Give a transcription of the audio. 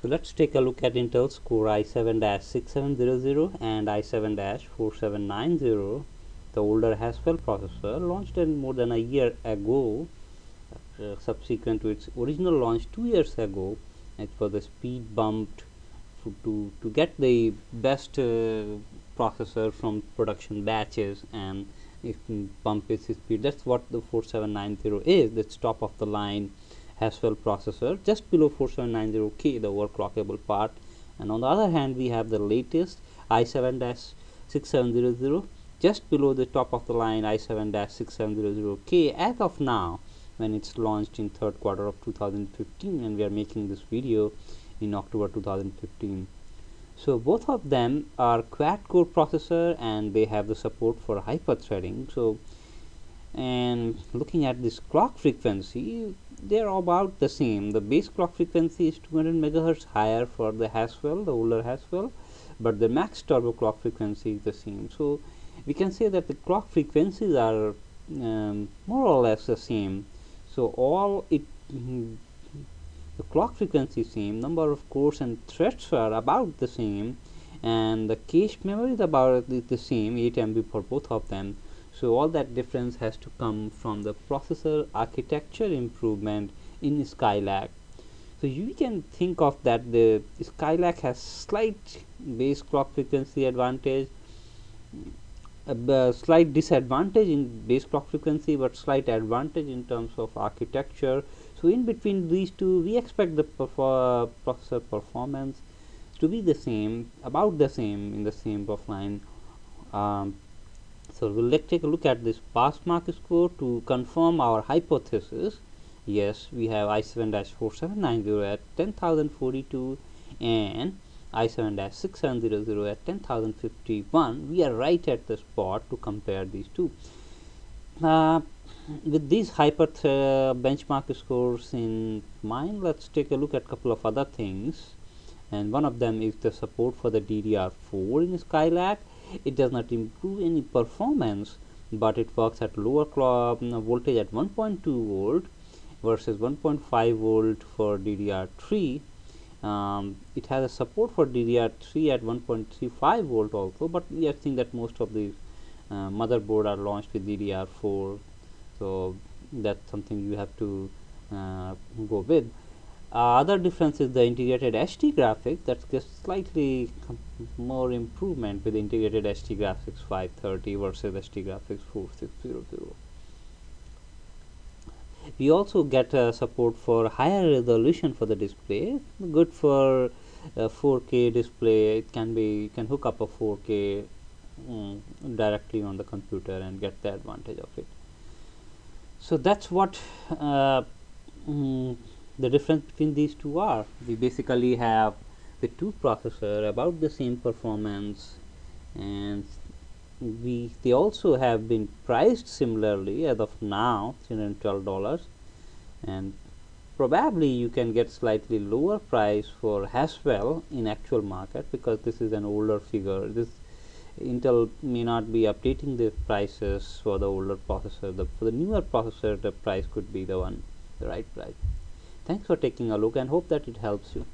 So let's take a look at Intel's Core i7-6700 and i7-4790. The older Haswell processor, launched in more than a year ago, subsequent to its original launch 2 years ago. It was the speed bumped to get the best processor from production batches, and if bump its speed. That's what the 4790 is. That's top of the line Haswell processor, just below 4790K, the overclockable part. And on the other hand, we have the latest i7-6700, just below the top of the line i7-6700K as of now, when it's launched in third quarter of 2015, and we are making this video in October 2015. So both of them are quad core processor, and they have the support for hyper-threading. So, and looking at this clock frequency, they are about the same. The base clock frequency is 200 megahertz higher for the Haswell, the older Haswell, but the max turbo clock frequency is the same. So we can say that the clock frequencies are more or less the same. So all it the clock frequency is same, number of cores and threads are about the same, and the cache memory is about the same, 8 MB for both of them. So all that difference has to come from the processor architecture improvement in Skylake. So you can think of that the Skylake has slight base clock frequency advantage, a slight disadvantage in base clock frequency, but slight advantage in terms of architecture. So in between these two, we expect the processor performance to be the same, about the same, in the same offline. So we'll take a look at this pass mark score to confirm our hypothesis. Yes, we have i7-4790 at 10,042 and i7-6700 at 10,051. We are right at the spot to compare these two. With these benchmark scores in mind, let's take a look at a couple of other things. And one of them is the support for the DDR4 in Skylake. It does not improve any performance, but it works at lower voltage at 1.2 volt versus 1.5 volt for DDR3. It has a support for DDR3 at 1.35 volt also, but we are seeing that most of the motherboard are launched with DDR4, so that's something you have to go with. Other difference is the integrated HD graphics. That's just slightly more improvement with integrated HD graphics 530 versus HD graphics 4600. We also get support for higher resolution for the display, good for 4K display. It can be, you can hook up a 4K directly on the computer and get the advantage of it. So that's what the difference between these two are. We basically have the two processor about the same performance, and they also have been priced similarly as of now, $312, and probably you can get slightly lower price for Haswell in actual market, because this is an older figure. This Intel may not be updating the prices for the older processor. For the newer processor, the price could be the right price. Thanks for taking a look, and hope that it helps you.